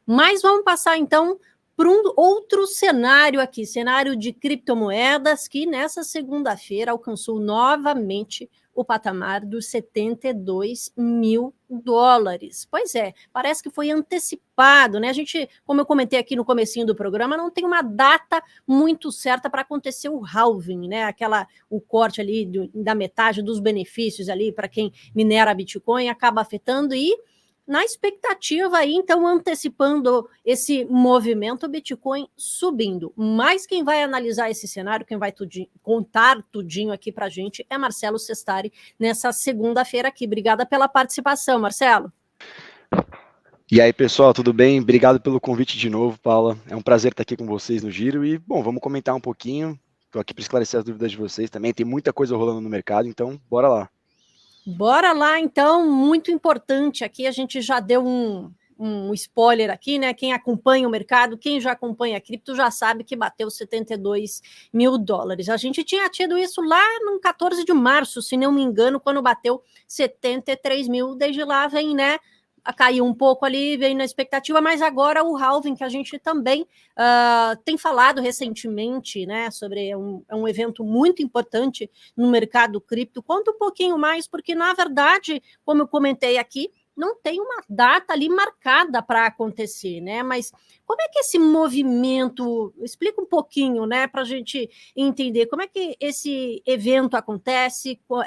Mas vamos passar, então, para um outro cenário aqui, cenário de criptomoedas, que nessa segunda-feira alcançou novamente o patamar dos 72 mil dólares. Pois é, parece que foi antecipado, né? A gente, como eu comentei aqui no comecinho do programa, não tem uma data muito certa para acontecer o halving, né? O corte ali da metade dos benefícios ali para quem minera Bitcoin acaba afetando e na expectativa aí, então, antecipando esse movimento, o Bitcoin subindo. Mas quem vai analisar esse cenário, quem vai contar tudinho aqui para a gente é Marcelo Sestari, nessa segunda-feira aqui. Obrigada pela participação, Marcelo. E aí, pessoal, tudo bem? Obrigado pelo convite de novo, Paula. É um prazer estar aqui com vocês no Giro e, bom, vamos comentar um pouquinho. Estou aqui para esclarecer as dúvidas de vocês também. Tem muita coisa rolando no mercado, então bora lá. Bora lá, então, muito importante aqui, a gente já deu um spoiler aqui, né? Quem acompanha o mercado, quem já acompanha a cripto, já sabe que bateu 72 mil dólares. A gente tinha tido isso lá no 14 de março, se não me engano, quando bateu 73 mil. Desde lá vem, né? Caiu um pouco ali, veio na expectativa, mas agora o halving, que a gente também tem falado recentemente, né, sobre um evento muito importante no mercado cripto. Conta um pouquinho mais, porque, na verdade, como eu comentei aqui, não tem uma data ali marcada para acontecer, né? Mas como é que esse movimento, explica um pouquinho, né, para a gente entender como é que esse evento acontece, como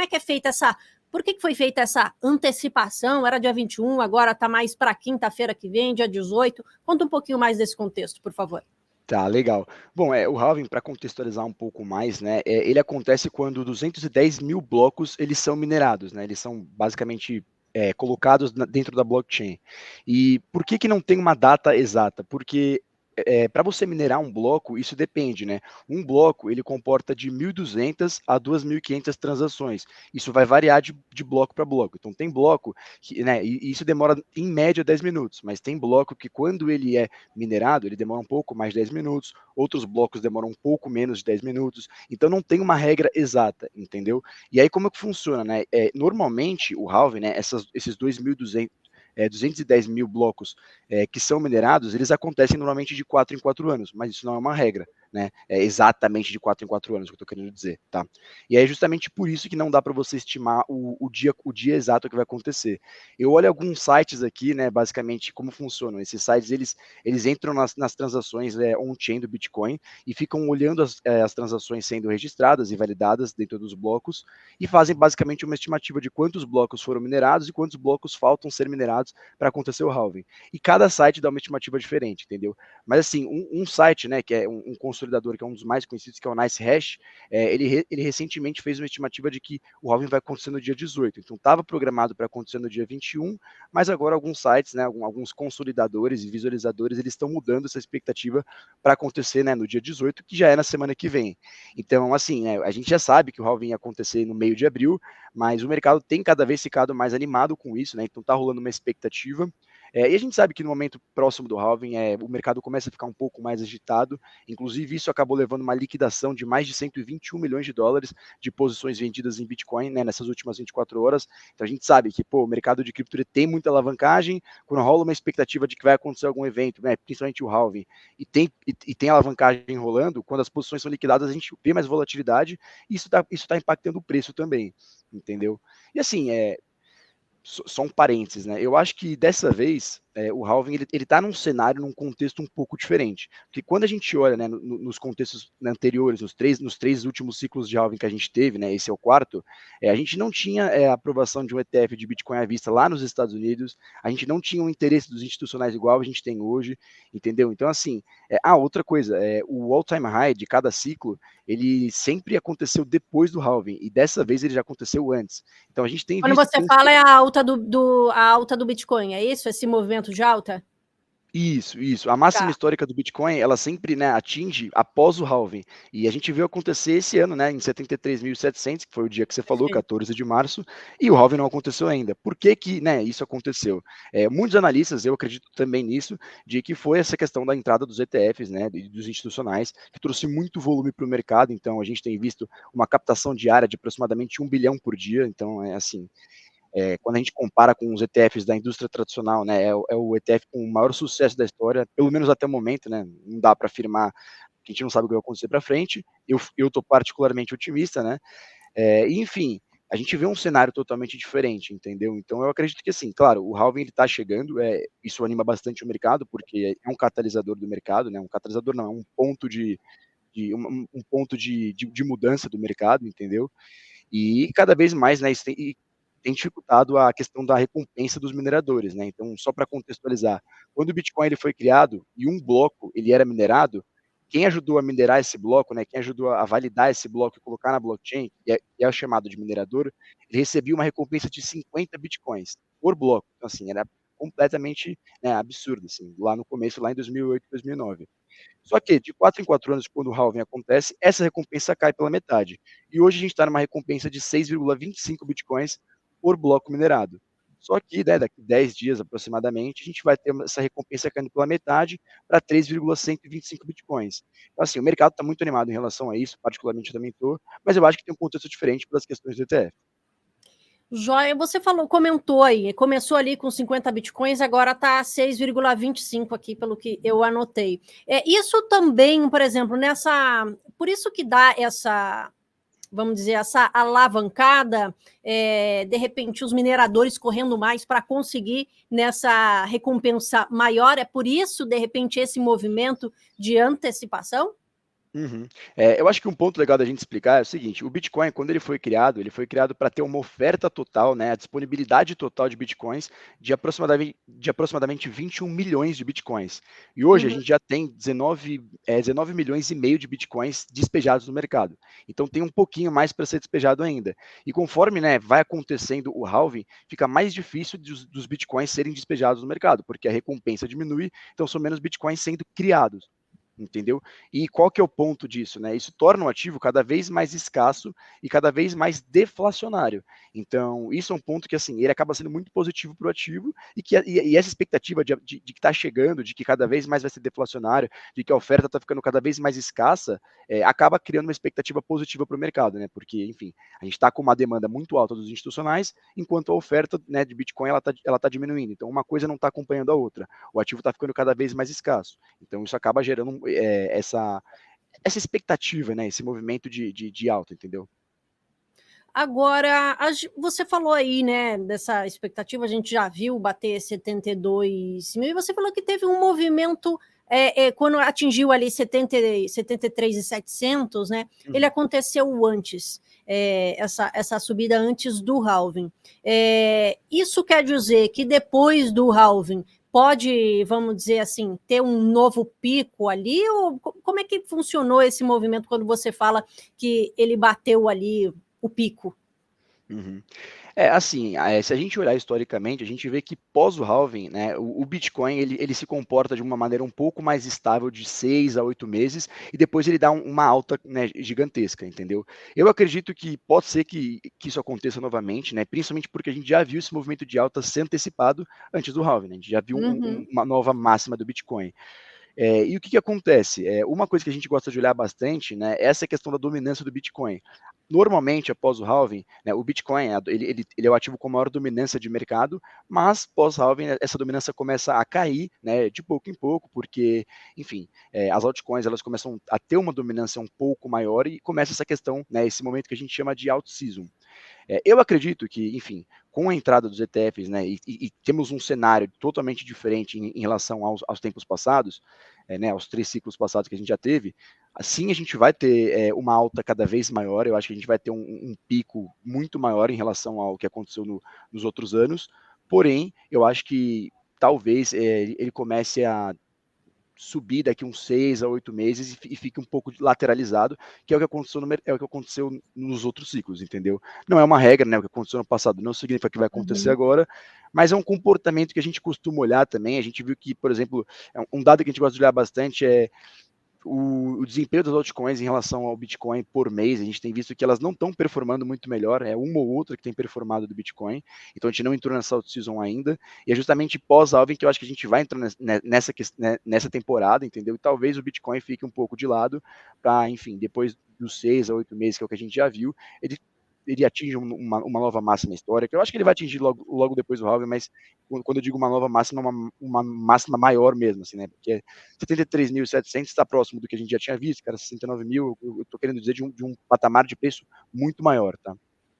é que é feita essa. Por que foi feita essa antecipação? Era dia 21, agora está mais para quinta-feira que vem, dia 18. Conta um pouquinho mais desse contexto, por favor. Tá, legal. Bom, o halving, para contextualizar um pouco mais, né, ele acontece quando 210 mil blocos eles são minerados, né, eles são basicamente colocados dentro da blockchain. E por que não tem uma data exata? Porque para você minerar um bloco, isso depende, né? Um bloco, ele comporta de 1.200 a 2.500 transações. Isso vai variar de bloco para bloco. Então, tem bloco, que, né, e isso demora, em média, 10 minutos, mas tem bloco que, quando ele é minerado, ele demora um pouco mais de 10 minutos, outros blocos demoram um pouco menos de 10 minutos, então não tem uma regra exata, entendeu? E aí, como é que funciona, né? Normalmente, o halving, né, esses 210 mil blocos que são minerados, eles acontecem normalmente de 4 em 4 anos, mas isso não é uma regra, né? É exatamente de 4 em 4 anos, que eu estou querendo dizer, tá? E é justamente por isso que não dá para você estimar o dia exato que vai acontecer. Eu olho alguns sites aqui, né, basicamente, como funcionam. Esses sites, eles entram nas transações on-chain do Bitcoin e ficam olhando as transações sendo registradas e validadas dentro dos blocos e fazem basicamente uma estimativa de quantos blocos foram minerados e quantos blocos faltam ser minerados para acontecer o halving. E cada site dá uma estimativa diferente, entendeu? Mas assim, um site, né, que é um consolidador, que é um dos mais conhecidos, que é o NiceHash, ele recentemente fez uma estimativa de que o halving vai acontecer no dia 18. Então estava programado para acontecer no dia 21, mas agora alguns sites, né, alguns consolidadores e visualizadores, eles estão mudando essa expectativa para acontecer, né, no dia 18, que já é na semana que vem. Então, assim, né, a gente já sabe que o halving ia acontecer no meio de abril, mas o mercado tem cada vez ficado mais animado com isso, né? Então tá rolando uma expectativa. E a gente sabe que no momento próximo do halving, o mercado começa a ficar um pouco mais agitado. Inclusive, isso acabou levando uma liquidação de mais de 121 milhões de dólares de posições vendidas em Bitcoin, né, nessas últimas 24 horas. Então a gente sabe que, o mercado de cripto tem muita alavancagem. Quando rola uma expectativa de que vai acontecer algum evento, né, principalmente o halving, e tem alavancagem rolando, quando as posições são liquidadas, a gente vê mais volatilidade, e isso tá impactando o preço também, entendeu? E assim, só um parênteses, né? Eu acho que dessa vez o halving ele está num cenário, num contexto um pouco diferente. Porque quando a gente olha, né, nos contextos anteriores, nos três últimos ciclos de halving que a gente teve, né, esse é o quarto, a gente não tinha a aprovação de um ETF de Bitcoin à vista lá nos Estados Unidos, a gente não tinha um interesse dos institucionais igual a gente tem hoje, entendeu? Então, assim, outra coisa, o all-time high de cada ciclo, ele sempre aconteceu depois do halving, e dessa vez ele já aconteceu antes. Então, a gente tem Quando visto... você fala é a alta a alta do Bitcoin, é isso? Esse movimento de alta? Isso. A máxima Tá. histórica do Bitcoin, ela sempre, né, atinge após o halving. E a gente viu acontecer esse ano, né, em 73.700, que foi o dia que você falou, Perfeito. 14 de março, e o halving não aconteceu ainda. Por que, né, isso aconteceu? Muitos analistas, eu acredito também nisso, de que foi essa questão da entrada dos ETFs, né, dos institucionais, que trouxe muito volume para o mercado. Então, a gente tem visto uma captação diária de aproximadamente 1 bilhão por dia. Então, Quando a gente compara com os ETFs da indústria tradicional, né, é o ETF com o maior sucesso da história, pelo menos até o momento, né, não dá para afirmar, que a gente não sabe o que vai acontecer para frente. Eu estou particularmente otimista, né? Enfim, a gente vê um cenário totalmente diferente, entendeu? Então eu acredito que, assim, claro, o halving ele está chegando, isso anima bastante o mercado, porque é um catalisador do mercado, né? Um catalisador não, é um ponto um ponto de mudança do mercado, entendeu? E cada vez mais, né, isso tem dificultado a questão da recompensa dos mineradores, né? Então, só para contextualizar, quando o Bitcoin ele foi criado e um bloco ele era minerado, quem ajudou a minerar esse bloco, né, quem ajudou a validar esse bloco e colocar na blockchain, que é o chamado de minerador, ele recebia uma recompensa de 50 bitcoins por bloco. Então, assim, era completamente, né, absurdo, assim, lá no começo, lá em 2008, 2009. Só que de 4 em 4 anos, quando o halving acontece, essa recompensa cai pela metade. E hoje a gente está numa recompensa de 6,25 bitcoins por bloco minerado. Só que, né, daqui 10 dias aproximadamente, a gente vai ter essa recompensa caindo pela metade para 3,125 bitcoins. Então, assim, o mercado está muito animado em relação a isso, particularmente eu também estou, mas eu acho que tem um contexto diferente pelas questões do ETF. Joia, você falou, comentou aí, começou ali com 50 bitcoins, agora está 6,25 aqui, pelo que eu anotei. Isso também, por exemplo, por isso que dá essa, vamos dizer, essa alavancada, de repente os mineradores correndo mais para conseguir nessa recompensa maior, é por isso, de repente, esse movimento de antecipação? Uhum. Eu acho que um ponto legal da gente explicar é o seguinte: o Bitcoin, quando ele foi criado para ter uma oferta total, né, a disponibilidade total de Bitcoins de aproximadamente 21 milhões de Bitcoins. E hoje a Uhum. gente já tem 19 milhões e meio de Bitcoins despejados no mercado. Então tem um pouquinho mais para ser despejado ainda. E conforme, né, vai acontecendo o halving, fica mais difícil dos Bitcoins serem despejados no mercado, porque a recompensa diminui, então são menos Bitcoins sendo criados. Entendeu? E qual que é o ponto disso, né? Isso torna o ativo cada vez mais escasso e cada vez mais deflacionário. Então, isso é um ponto que, assim, ele acaba sendo muito positivo para o ativo e essa expectativa de que está chegando, de que cada vez mais vai ser deflacionário, de que a oferta está ficando cada vez mais escassa, acaba criando uma expectativa positiva para o mercado, né? Porque, enfim, a gente está com uma demanda muito alta dos institucionais, enquanto a oferta, né, de Bitcoin ela tá diminuindo. Então, uma coisa não está acompanhando a outra. O ativo está ficando cada vez mais escasso. Então, isso acaba gerando essa expectativa, né? Esse movimento de alta, entendeu? Agora, você falou aí, né, dessa expectativa, a gente já viu bater 72 mil, e você falou que teve um movimento, quando atingiu ali 73.700, né, ele Uhum. aconteceu antes, essa subida antes do halving. Isso quer dizer que depois do halving pode, vamos dizer assim, ter um novo pico ali, ou como é que funcionou esse movimento quando você fala que ele bateu ali o pico? Uhum. Assim, se a gente olhar historicamente, a gente vê que pós o halving, né, o Bitcoin ele se comporta de uma maneira um pouco mais estável de 6 a 8 meses e depois ele dá uma alta, né, gigantesca, entendeu? Eu acredito que pode ser que isso aconteça novamente, né, principalmente porque a gente já viu esse movimento de alta ser antecipado antes do halving, né, a gente já viu Uhum. uma nova máxima do Bitcoin. E o que acontece? Uma coisa que a gente gosta de olhar bastante, né, é essa questão da dominância do Bitcoin. Normalmente, após o halving, né, o Bitcoin ele é o ativo com maior dominância de mercado, mas pós-halving essa dominância começa a cair, né, de pouco em pouco, porque, enfim, as altcoins elas começam a ter uma dominância um pouco maior e começa essa questão, né, esse momento que a gente chama de alt-season. Eu acredito que, enfim, com a entrada dos ETFs, né, e temos um cenário totalmente diferente em relação aos tempos passados, né, aos 3 ciclos passados que a gente já teve, assim a gente vai ter uma alta cada vez maior, eu acho que a gente vai ter um pico muito maior em relação ao que aconteceu nos outros anos, porém, eu acho que talvez ele comece a subir daqui uns 6 a 8 meses e fique um pouco lateralizado, que é o que aconteceu é o que aconteceu nos outros ciclos, entendeu? Não é uma regra, né? O que aconteceu no passado não significa que vai acontecer Uhum. agora, mas é um comportamento que a gente costuma olhar também. A gente viu que, por exemplo, um dado que a gente gosta de olhar bastante é o desempenho das altcoins em relação ao Bitcoin por mês. A gente tem visto que elas não estão performando muito melhor, é uma ou outra que tem performado do Bitcoin, então a gente não entrou nessa alt-season ainda, e é justamente pós-halving que eu acho que a gente vai entrar nessa temporada, entendeu? E talvez o Bitcoin fique um pouco de lado para, enfim, depois dos 6 a 8 meses, que é o que a gente já viu, ele ele atinge uma nova máxima histórica. Eu acho que ele vai atingir logo depois do halving, mas quando eu digo uma nova máxima, uma máxima maior mesmo, assim, né? Porque 73.700 está próximo do que a gente já tinha visto, cara, 69 mil, eu tô querendo dizer de um patamar de preço muito maior, tá?